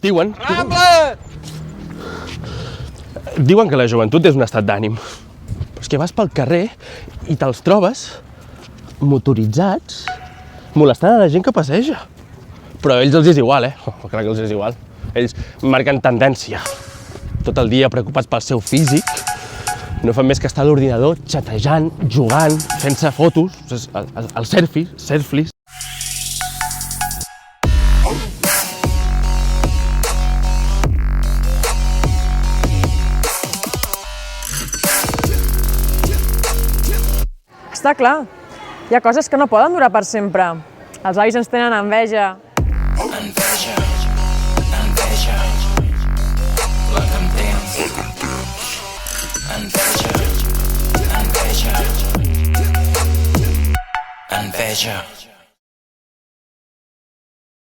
Diuen que la joventut és un estat d'ànim. Però és que vas pel carrer i te'ls trobes motoritzats molestant a la gent que passeja. Però a ells els és igual, clar que els és igual. Ells marquen tendència. Tot el dia preocupats pel seu físic. No fan més que estar a l'ordinador xatejant, jugant, fent-se fotos, els selfies. Està clar, hi ha coses que no poden durar per sempre. Els avis ens tenen enveja. Enveja, enveja, look em dance. Enveja, enveja, enveja.